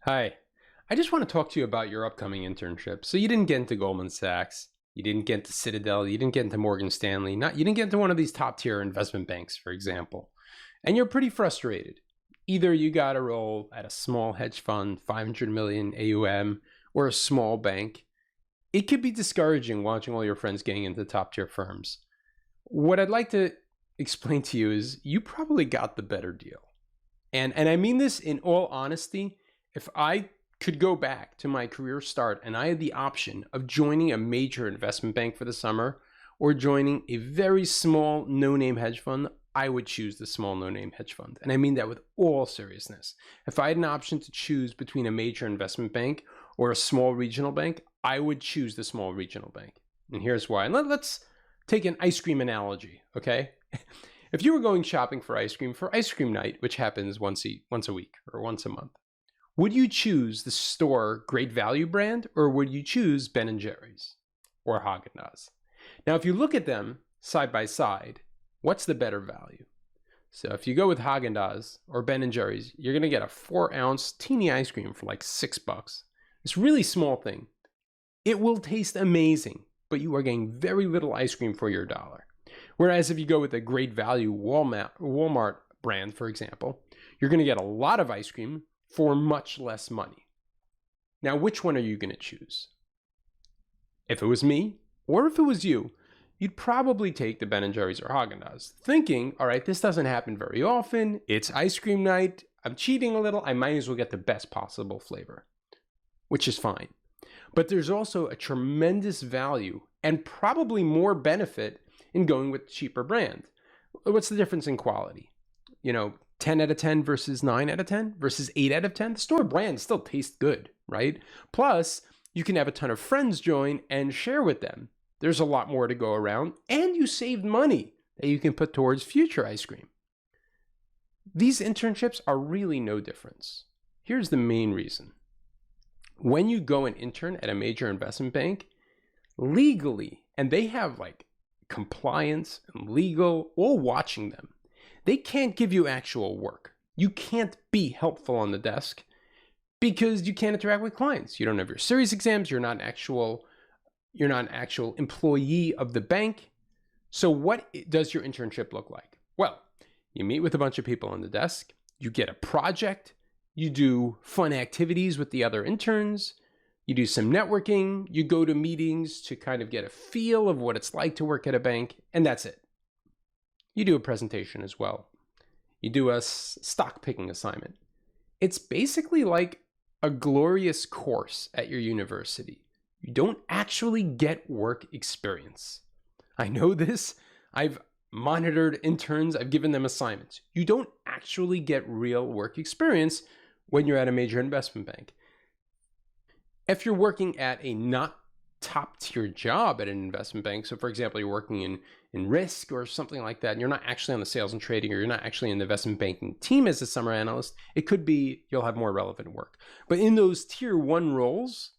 Hi, I just want to talk to you about your upcoming internship. So you didn't get into Goldman Sachs, you didn't get into Citadel, you didn't get into Morgan Stanley, you didn't get into one of these top tier investment banks, for example. And you're pretty frustrated. Either you got a role at a small hedge fund, 500 million AUM, or a small bank. It could be discouraging watching all your friends getting into top tier firms. What I'd like to explain to you is you probably got the better deal. And I mean this in all honesty. If I could go back to my career start and I had the option of joining a major investment bank for the summer or joining a very small no-name hedge fund, I would choose the small no-name hedge fund. And I mean that with all seriousness. If I had an option to choose between a major investment bank or a small regional bank, I would choose the small regional bank. And here's why. And let's take an ice cream analogy, okay? If you were going shopping for ice cream night, which happens once a week or once a month, would you choose the store Great Value brand or would you choose Ben & Jerry's or Haagen-Dazs? Now, if you look at them side by side, what's the better value? So if you go with Haagen-Dazs or Ben & Jerry's, you're going to get a 4-ounce teeny ice cream for like $6. It's a really small thing. It will taste amazing, but you are getting very little ice cream for your dollar. Whereas if you go with a Great Value Walmart brand, for example, you're going to get a lot of ice cream for much less money. Now, which one are you going to choose? If it was me, or if it was you, you'd probably take the Ben & Jerry's or Haagen-Dazs, thinking, all right, this doesn't happen very often. It's ice cream night. I'm cheating a little. I might as well get the best possible flavor, which is fine. But there's also a tremendous value and probably more benefit in going with the cheaper brand. What's the difference in quality? 10 out of 10 versus 9 out of 10 versus 8 out of 10. The store brand still tastes good, right? Plus, you can have a ton of friends join and share with them. There's a lot more to go around, and you saved money that you can put towards future ice cream. These internships are really no difference. Here's the main reason. When you go and intern at a major investment bank, legally, and they have like compliance and legal all watching them, they can't give you actual work. You can't be helpful on the desk because you can't interact with clients. You don't have your series exams. You're not an actual employee of the bank. So what does your internship look like? Well, you meet with a bunch of people on the desk. You get a project. You do fun activities with the other interns. You do some networking. You go to meetings to kind of get a feel of what it's like to work at a bank. And that's it. You do a presentation as well. You do a stock picking assignment. It's basically like a glorious course at your university. You don't actually get work experience. I know this. I've monitored interns. I've given them assignments. You don't actually get real work experience when you're at a major investment bank. If you're working at a not top tier job at an investment bank, so for example, you're working in risk or something like that, and you're not actually on the sales and trading, or you're not actually in the investment banking team as a summer analyst, it could be you'll have more relevant work. But in those tier 1 roles,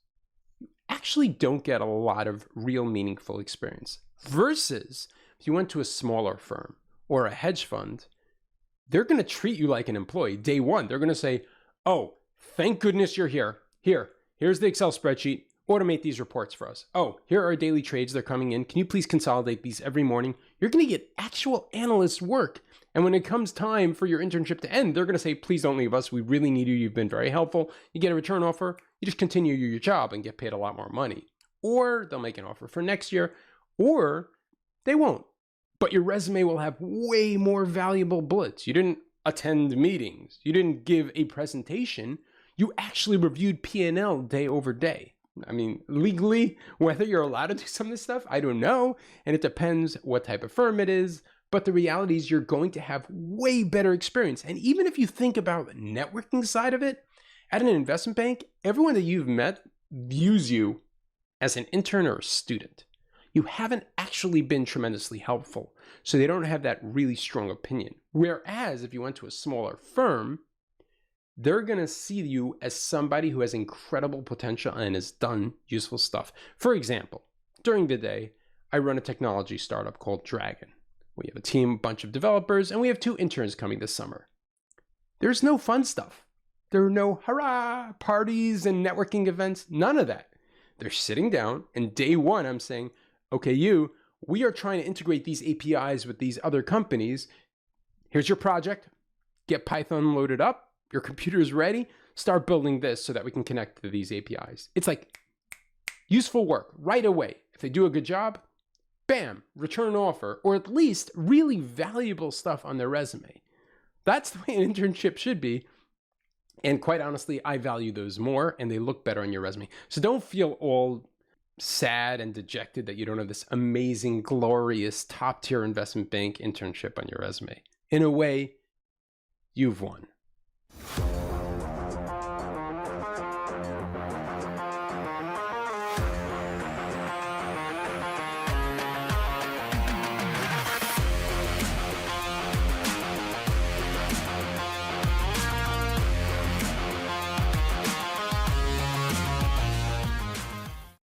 you actually don't get a lot of real meaningful experience. Versus if you went to a smaller firm or a hedge fund, they're going to treat you like an employee. Day one, they're going to say, oh, thank goodness you're here. Here's the Excel spreadsheet. Automate these reports for us. Oh, here are our daily trades. They're coming in. Can you please consolidate these every morning? You're going to get actual analyst work. And when it comes time for your internship to end, they're going to say, please don't leave us. We really need you. You've been very helpful. You get a return offer. You just continue your job and get paid a lot more money. Or they'll make an offer for next year, or they won't. But your resume will have way more valuable bullets. You didn't attend meetings. You didn't give a presentation. You actually reviewed P&L day over day. I mean, legally, whether you're allowed to do some of this stuff, I don't know. And it depends what type of firm it is. But the reality is you're going to have way better experience. And even if you think about the networking side of it, at an investment bank, everyone that you've met views you as an intern or a student. You haven't actually been tremendously helpful. So they don't have that really strong opinion. Whereas if you went to a smaller firm, they're going to see you as somebody who has incredible potential and has done useful stuff. For example, during the day, I run a technology startup called Dragon. We have a team, bunch of developers, and we have 2 interns coming this summer. There's no fun stuff. There are no hurrah parties and networking events. None of that. They're sitting down, and day one, I'm saying, okay, we are trying to integrate these APIs with these other companies. Here's your project. Get Python loaded up. Your computer is ready. Start building this so that we can connect to these APIs. It's like useful work right away. If they do a good job, bam, return an offer, or at least really valuable stuff on their resume. That's the way an internship should be. And quite honestly, I value those more and they look better on your resume. So don't feel all sad and dejected that you don't have this amazing, glorious, top tier investment bank internship on your resume. In a way, you've won.